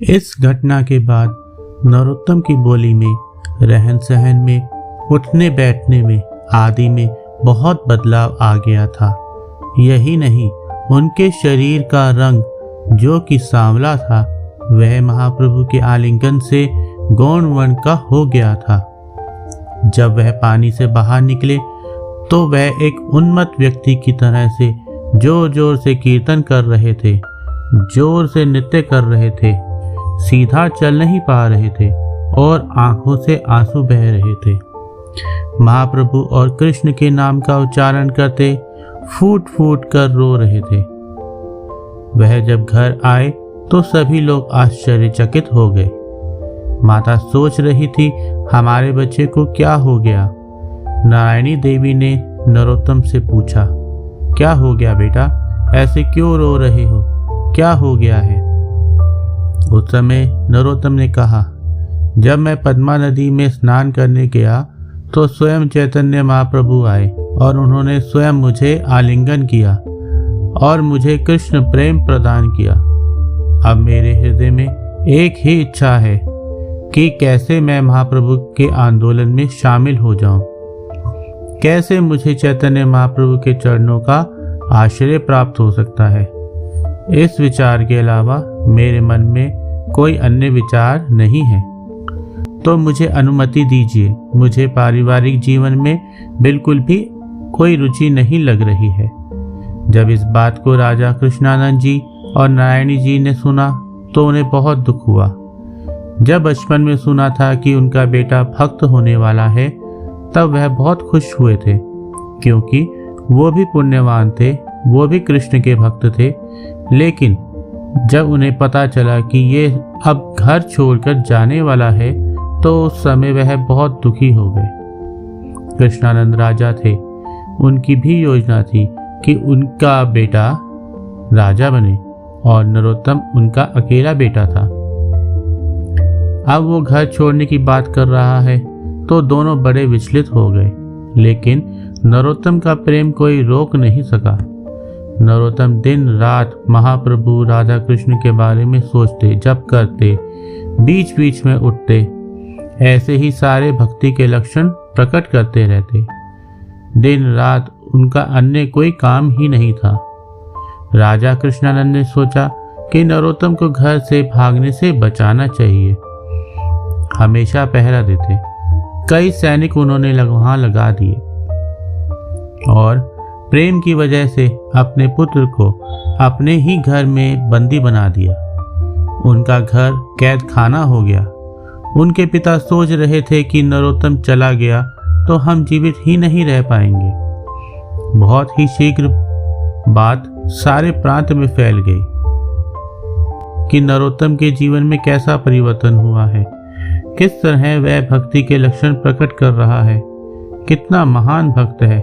इस घटना के बाद नरोत्तम की बोली में, रहन सहन में, उठने बैठने में आदि में बहुत बदलाव आ गया था। यही नहीं, उनके शरीर का रंग जो कि सांवला था वह महाप्रभु के आलिंगन से गौण वर्ण का हो गया था। जब वह पानी से बाहर निकले तो वह एक उन्मत्त व्यक्ति की तरह से जोर जोर से कीर्तन कर रहे थे, जोर से नृत्य कर रहे थे, सीधा चल नहीं पा रहे थे और आंखों से आंसू बह रहे थे। महाप्रभु और कृष्ण के नाम का उच्चारण करते फूट फूट कर रो रहे थे। वह जब घर आए तो सभी लोग आश्चर्यचकित हो गए। माता सोच रही थी हमारे बच्चे को क्या हो गया। नारायणी देवी ने नरोत्तम से पूछा, क्या हो गया बेटा, ऐसे क्यों रो रहे हो, क्या हो गया है। उस समय नरोत्तम ने कहा, जब मैं पद्मा नदी में स्नान करने गया तो स्वयं चैतन्य महाप्रभु आए और उन्होंने स्वयं मुझे आलिंगन किया और मुझे कृष्ण प्रेम प्रदान किया। अब मेरे हृदय में एक ही इच्छा है कि कैसे मैं महाप्रभु के आंदोलन में शामिल हो जाऊं, कैसे मुझे चैतन्य महाप्रभु के चरणों का आश्रय प्राप्त हो सकता है। इस विचार के अलावा मेरे मन में कोई अन्य विचार नहीं है, तो मुझे अनुमति दीजिए। मुझे पारिवारिक जीवन में बिल्कुल भी कोई रुचि नहीं लग रही है। जब इस बात को राजा कृष्णानंद जी और नारायणी जी ने सुना तो उन्हें बहुत दुख हुआ। जब बचपन में सुना था कि उनका बेटा भक्त होने वाला है तब वह बहुत खुश हुए थे, क्योंकि वो भी पुण्यवान थे, वो भी कृष्ण के भक्त थे। लेकिन जब उन्हें पता चला कि ये अब घर छोड़कर जाने वाला है तो उस समय वह बहुत दुखी हो गए। कृष्णानंद राजा थे, उनकी भी योजना थी कि उनका बेटा राजा बने और नरोत्तम उनका अकेला बेटा था। अब वो घर छोड़ने की बात कर रहा है तो दोनों बड़े विचलित हो गए, लेकिन नरोत्तम का प्रेम कोई रोक नहीं सका। नरोत्तम दिन रात महाप्रभु राधा कृष्ण के बारे में सोचते, जप करते, बीच बीच में उठते, ऐसे ही सारे भक्ति के लक्षण प्रकट करते रहते। दिन रात उनका अन्य कोई काम ही नहीं था। राजा कृष्णानंद ने सोचा कि नरोत्तम को घर से भागने से बचाना चाहिए। हमेशा पहरा देते, कई सैनिक उन्होंने वहां लगा दिए और प्रेम की वजह से अपने पुत्र को अपने ही घर में बंदी बना दिया। उनका घर कैद खाना हो गया। उनके पिता सोच रहे थे कि नरोत्तम चला गया तो हम जीवित ही नहीं रह पाएंगे। बहुत ही शीघ्र बात सारे प्रांत में फैल गई कि नरोत्तम के जीवन में कैसा परिवर्तन हुआ है, किस तरह वह भक्ति के लक्षण प्रकट कर रहा है, कितना महान भक्त है।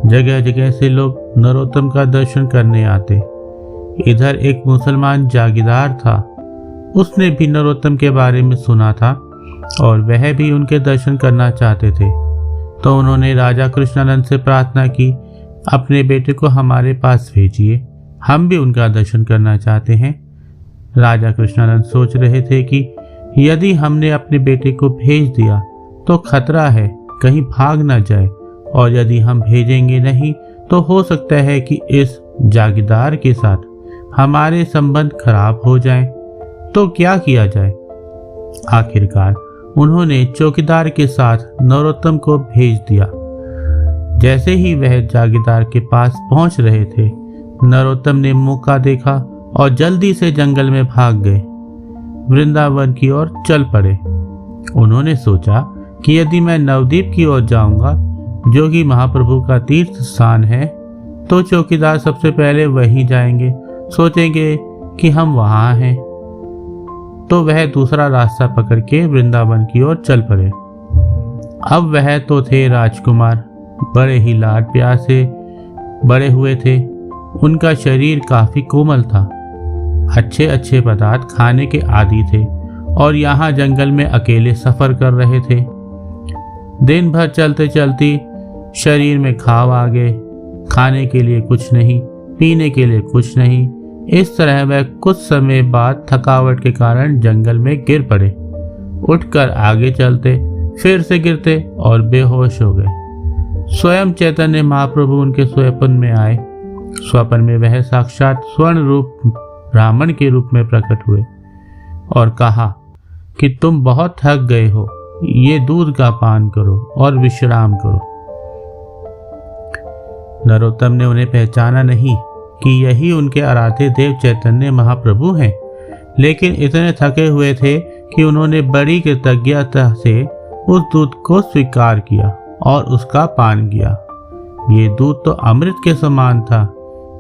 जगह जगह से लोग नरोत्तम का दर्शन करने आते। इधर एक मुसलमान जागीरदार था, उसने भी नरोत्तम के बारे में सुना था और वह भी उनके दर्शन करना चाहते थे। तो उन्होंने राजा कृष्णानंद से प्रार्थना की, अपने बेटे को हमारे पास भेजिए, हम भी उनका दर्शन करना चाहते हैं। राजा कृष्णानंद सोच रहे थे कि यदि हमने अपने बेटे को भेज दिया तो खतरा है कहीं भाग ना जाए, और यदि हम भेजेंगे नहीं तो हो सकता है कि इस जागीरदार के साथ हमारे संबंध खराब हो जाएं। तो क्या किया जाए। आखिरकार उन्होंने चौकीदार के साथ नरोत्तम को भेज दिया। जैसे ही वह जागीरदार के पास पहुंच रहे थे, नरोत्तम ने मौका देखा और जल्दी से जंगल में भाग गए, वृंदावन की ओर चल पड़े। उन्होंने सोचा कि यदि मैं नवद्वीप की ओर जाऊंगा, जो कि महाप्रभु का तीर्थ स्थान है, तो चौकीदार सबसे पहले वहीं जाएंगे, सोचेंगे कि हम वहां हैं, तो वह दूसरा रास्ता पकड़ के वृंदावन की ओर चल पड़े। अब वह तो थे राजकुमार, बड़े ही लाड प्यार से बड़े हुए थे। उनका शरीर काफी कोमल था, अच्छे अच्छे पदार्थ खाने के आदी थे और यहाँ जंगल में अकेले सफर कर रहे थे। दिन भर चलते चलते शरीर में घाव आ गए। खाने के लिए कुछ नहीं, पीने के लिए कुछ नहीं, इस तरह वह कुछ समय बाद थकावट के कारण जंगल में गिर पड़े। उठकर आगे चलते, फिर से गिरते और बेहोश हो गए। स्वयं चैतन्य महाप्रभु उनके स्वप्न में आए। स्वप्न में वह साक्षात स्वर्ण रूप ब्राह्मण के रूप में प्रकट हुए और कहा कि तुम बहुत थक गए हो, ये दूध का पान करो और विश्राम करो। नरोत्तम ने उन्हें पहचाना नहीं कि यही उनके आराध्य देव चैतन्य महाप्रभु हैं, लेकिन इतने थके हुए थे कि उन्होंने बड़ी कृतज्ञता से उस दूध को स्वीकार किया और उसका पान किया। ये दूध तो अमृत के समान था।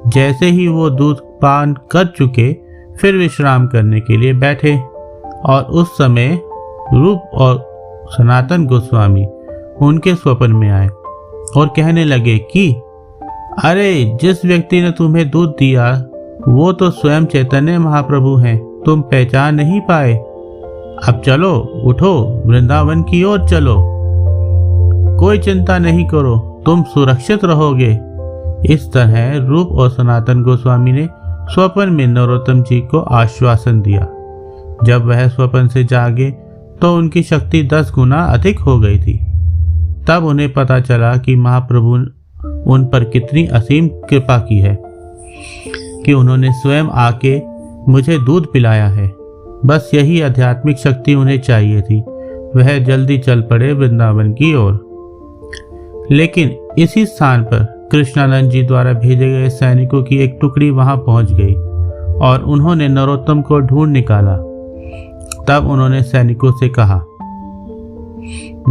जैसे ही वो दूध पान कर चुके, फिर विश्राम करने के लिए बैठे और उस समय रूप और सनातन गोस्वामी उनके स्वप्न में आए और कहने लगे कि अरे, जिस व्यक्ति ने तुम्हें दूध दिया वो तो स्वयं चैतन्य महाप्रभु हैं, तुम पहचान नहीं पाए। अब चलो, उठो, वृंदावन की ओर चलो। कोई चिंता नहीं करो, तुम सुरक्षित रहोगे। इस तरह रूप और सनातन गोस्वामी ने स्वप्न में नरोत्तम जी को आश्वासन दिया। जब वह स्वप्न से जागे तो उनकी शक्ति 10 गुना अधिक हो गई थी। तब उन्हें पता चला कि महाप्रभु उन पर कितनी असीम कृपा की है कि उन्होंने स्वयं आके मुझे दूध पिलाया है। बस यही आध्यात्मिक शक्ति उन्हें चाहिए थी। वह जल्दी चल पड़े वृंदावन की ओर। लेकिन इसी स्थान पर कृष्णानंद जी द्वारा भेजे गए सैनिकों की एक टुकड़ी वहां पहुंच गई और उन्होंने नरोत्तम को ढूंढ निकाला। तब उन्होंने सैनिकों से कहा,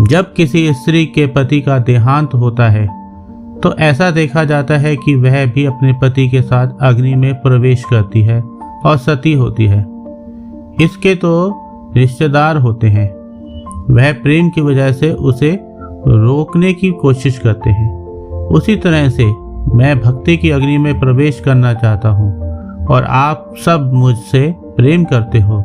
जब किसी स्त्री के पति का देहांत होता है तो ऐसा देखा जाता है कि वह भी अपने पति के साथ अग्नि में प्रवेश करती है और सती होती है। इसके तो रिश्तेदार होते हैं। वह प्रेम की वजह से उसे रोकने की कोशिश करते हैं। उसी तरह से मैं भक्ति की अग्नि में प्रवेश करना चाहता हूँ और आप सब मुझसे प्रेम करते हो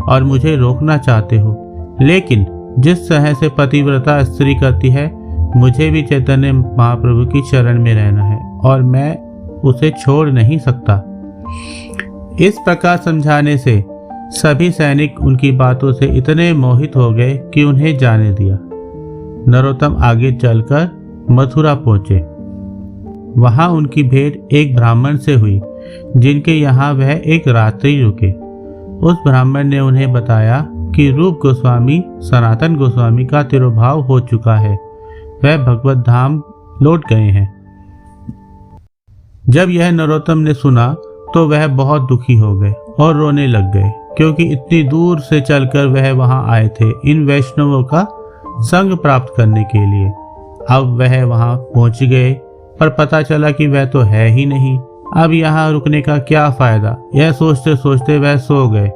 और मुझे रोकना चाहते हो। लेकिन जिस तरह से पतिव्रता स्त्री करती है, मुझे भी चैतन्य महाप्रभु की शरण में रहना है और मैं उसे छोड़ नहीं सकता। इस प्रकार समझाने से सभी सैनिक उनकी बातों से इतने मोहित हो गए कि उन्हें जाने दिया। नरोत्तम आगे चलकर मथुरा पहुंचे। वहां उनकी भेंट एक ब्राह्मण से हुई जिनके यहाँ वह एक रात्रि रुके। उस ब्राह्मण ने उन्हें बताया कि रूप गोस्वामी सनातन गोस्वामी का तिरोभाव हो चुका है, वह भगवत धाम लौट गए हैं। जब यह नरोत्तम ने सुना तो वह बहुत दुखी हो गए और रोने लग गए, क्योंकि इतनी दूर से चलकर वह वहां आए थे इन वैष्णवों का संग प्राप्त करने के लिए। अब वह वहां पहुंच गए पर पता चला कि वह तो है ही नहीं। अब यहाँ रुकने का क्या फायदा, यह सोचते सोचते वह सो गए।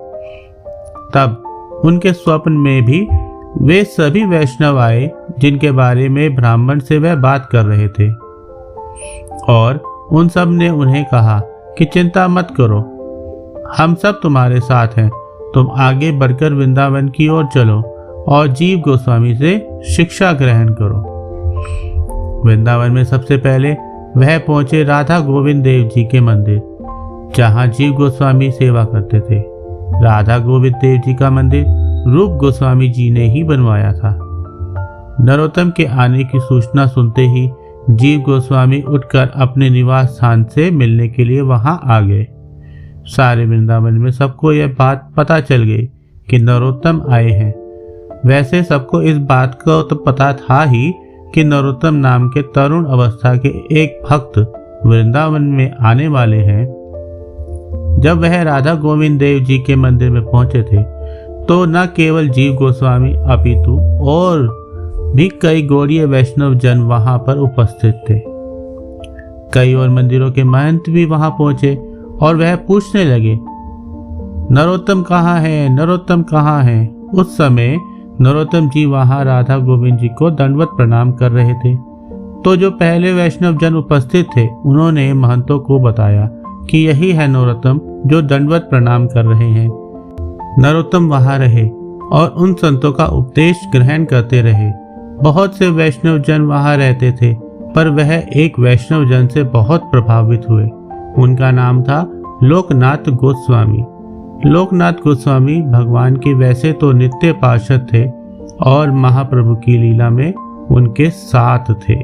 तब उनके स्वप्न में भी वे सभी वैष्णव आए जिनके बारे में ब्राह्मण से वह बात कर रहे थे और उन सब ने उन्हें कहा कि चिंता मत करो, हम सब तुम्हारे साथ हैं। तुम आगे बढ़कर वृंदावन की ओर चलो और जीव गोस्वामी से शिक्षा ग्रहण करो। वृंदावन में सबसे पहले वह पहुंचे राधा गोविंद देव जी के मंदिर, जहां जीव गोस्वामी सेवा करते थे। राधा गोविंद देव जी का मंदिर रूप गोस्वामी जी ने ही बनवाया था। नरोत्तम के आने की सूचना सुनते ही जीव गोस्वामी उठकर अपने निवास स्थान से मिलने के लिए वहां आ गए। सारे वृंदावन में सबको यह बात पता चल गई कि नरोत्तम आए हैं। वैसे सबको इस बात का तो पता था ही कि नरोत्तम नाम के तरुण अवस्था के एक भक्त वृंदावन में आने वाले हैं। जब वह राधा गोविंद देव जी के मंदिर में पहुंचे थे तो न केवल जीव गोस्वामी अपितु और भी कई गौड़ीय वैष्णव जन वहां पर उपस्थित थे। कई और मंदिरों के महंत भी वहां पहुंचे और वह पूछने लगे, नरोत्तम कहाँ है, नरोत्तम कहाँ है। उस समय नरोत्तम जी वहां राधा गोविंद जी को दंडवत प्रणाम कर रहे थे। तो जो पहले वैष्णव जन उपस्थित थे उन्होंने महंतों को बताया कि यही है नरोत्तम जो दंडवत प्रणाम कर रहे हैं। नरोत्तम वहां रहे और उन संतों का उपदेश ग्रहण करते रहे। बहुत से वैष्णव जन वहां रहते थे, पर वह एक वैष्णव जन से बहुत प्रभावित हुए। उनका नाम था लोकनाथ गोस्वामी। लोकनाथ गोस्वामी भगवान के वैसे तो नित्य पार्षद थे और महाप्रभु की लीला में उनके साथ थे।